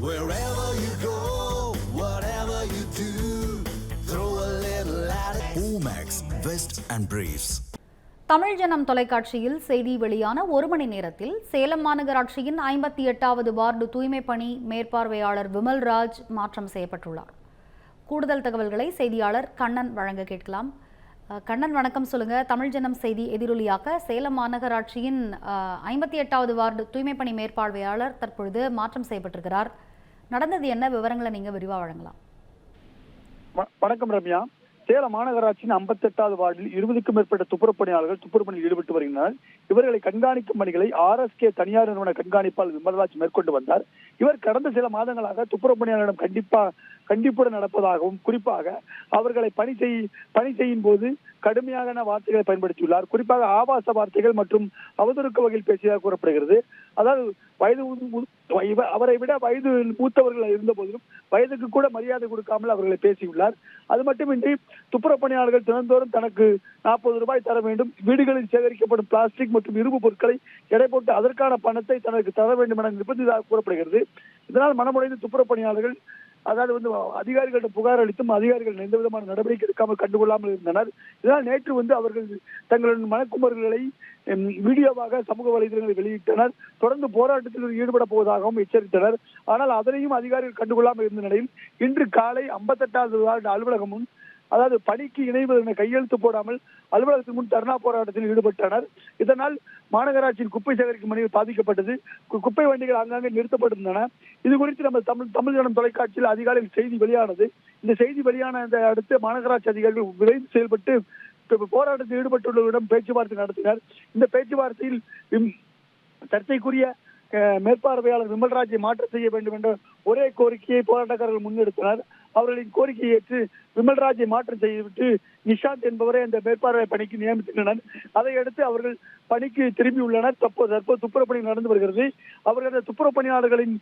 Wherever you go, whatever you do, throw a little at it. Omax, Vest and Briefs. Tamil ஜனம் தொலைக்காட்சியில் செய்தி வெளியான ஒரு மணி நேரத்தில் சேலம் மாநகராட்சியின் 58வது வார்டு தூய்மை பணி மேற்பார்வையாளர் விமல்ராஜ் மாற்றம் செய்யப்பட்டுள்ளார். கூடுதல் தகவல்களை செய்தியாளர் கண்ணன் வழங்க கேட்கலாம். கண்ணன், வணக்கம். சொல்லுங்க. தமிழ் ஜனம் செய்தி எதிரொலியாக்க சேலம் மாநகராட்சியின் 58வது வார்டு தூய்மை பணி மேற்பார்வையாளர் தற்பொழுது மாற்றம் செய்யப்பட்டிருக்கிறார். நடந்தது என்ன? விவரங்களை நீங்க விரிவா வழங்கலாம். வணக்கம் ரம்யா. சேலம் மாநகராட்சியின் 58வது வார்டில் 20க்கும் மேற்பட்ட துப்புரவு பணியாளர்கள் துப்புரவு பணியில் ஈடுபட்டு வருகின்றனர். இவர்களை கண்காணிக்கும் பணிகளை RSK தனியார் நிறுவன கண்காணிப்பால் விமல்ராஜ் மேற்கொண்டு வந்தார். இவர் கடந்த சில மாதங்களாக துப்புரவு பணியாளரிடம் கண்டிப்புடன் நடப்பதாகவும், குறிப்பாக அவர்களை பணி செய்யும் போது கடுமையான வார்த்தைகளை பயன்படுத்தியுள்ளார். குறிப்பாக ஆபாச வார்த்தைகள் மற்றும் அவதூறுக்கு வகையில் பேசியதாக கூறப்படுகிறது. அதாவது அவரை விட வயது மூத்தவர்கள் இருந்த போதிலும் வயதுக்கு கூட மரியாதை கொடுக்காமல் அவர்களை பேசியுள்ளார். அது மட்டுமின்றி துப்புரவு பணியாளர்கள் தினந்தோறும் தனக்கு 40 ரூபாய் தர வேண்டும், வீடுகளில் சேகரிக்கப்படும் பிளாஸ்டிக் மற்றும் இரும்பு பொருட்களை எடை போட்டு அதற்கான பணத்தை தனக்கு தர வேண்டும் என நிர்பந்தித்ததாக கூறப்படுகிறது. இதனால் மனமுடைந்து துப்புரவு பணியாளர்கள் அதிகாரிகளிடம் புகார் அளித்தும் அதிகாரிகள் எந்த விதமான நடவடிக்கை எடுக்காமல் கண்டுகொள்ளாமல் இருந்தனர். இதனால் நேற்று அவர்கள் தங்களின் மனக்குமர்களை வீடியோவாக சமூக வலைதளங்களில் வெளியிட்டனர். தொடர்ந்து போராட்டத்தில் ஈடுபட போவதாகவும் எச்சரித்தனர். ஆனால் அதனையும் அதிகாரிகள் கண்டுகொள்ளாமல் இருந்த நிலையில் இன்று காலை 58வது வார்டு அலுவலகம் முன், அதாவது பணிக்கு இணைவதென கையெழுத்து போடாமல் அலுவலகத்தின் முன் தர்ணா போராட்டத்தில் ஈடுபட்டனர். இதனால் மாநகராட்சியின் குப்பை சேகரிக்கும் பணிகள் பாதிக்கப்பட்டது. குப்பை வண்டிகள் ஆங்காங்கே நிறுத்தப்பட்டிருந்தன. இது குறித்து நம்ம தமிழ் ஜனம் தொலைக்காட்சியில் அதிகாலையில் செய்தி வெளியானது. இந்த செய்தி வெளியான அடுத்து மாநகராட்சி அதிகாரிகள் விரைந்து செயல்பட்டு போராட்டத்தில் ஈடுபட்டுள்ளவரிடம் பேச்சுவார்த்தை நடத்தினர். இந்த பேச்சுவார்த்தையில் சர்ச்சைக்குரிய மேற்பார்வையாளர் விமல்ராஜை மாற்றம் செய்ய வேண்டும் என்ற ஒரே கோரிக்கையை போராட்டக்காரர்கள் முன்னெடுத்தனர். அவர்களின் கோரிக்கையை ஏற்று விமல்ராஜை மாற்றம் செய்துவிட்டு நிஷாந்த் என்பவரை அந்த மேற்பார்வை பணிக்கு நியமித்துள்ளனர். அதையடுத்து அவர்கள் பணிக்கு திரும்பியுள்ளனர். தற்போது துப்புரவு பணி நடந்து வருகிறது. அவர்கள் அந்த துப்புரவு பணியாளர்களின்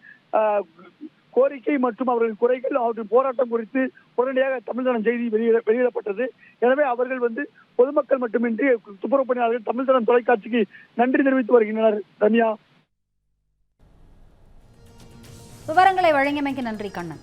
கோரிக்கை மற்றும் அவர்களின் குறைகள், அவற்றின் போராட்டம் குறித்து உடனடியாக தமிழ் ஜனம் செய்தி வெளியிடப்பட்டது. எனவே அவர்கள் பொதுமக்கள் மட்டுமின்றி துப்புரவு பணியாளர்கள் தமிழ் ஜனம் தொலைக்காட்சிக்கு நன்றி தெரிவித்து வருகின்றனர். ரம்யா, விவரங்களை வழங்கியமைக்கு நன்றி கண்ணன்.